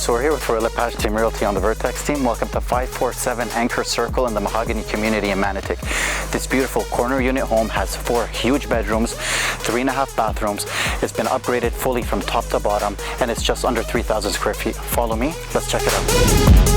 So we're here with Royal LePage Team Realty on the Vertex team. Welcome to 547 Anchor Circle in the Mahogany community in Manotick. This beautiful corner unit home has 4 huge bedrooms, 3.5 bathrooms. It's been upgraded fully from top to bottom, and it's just under 3,000 square feet. Follow me, let's check it out.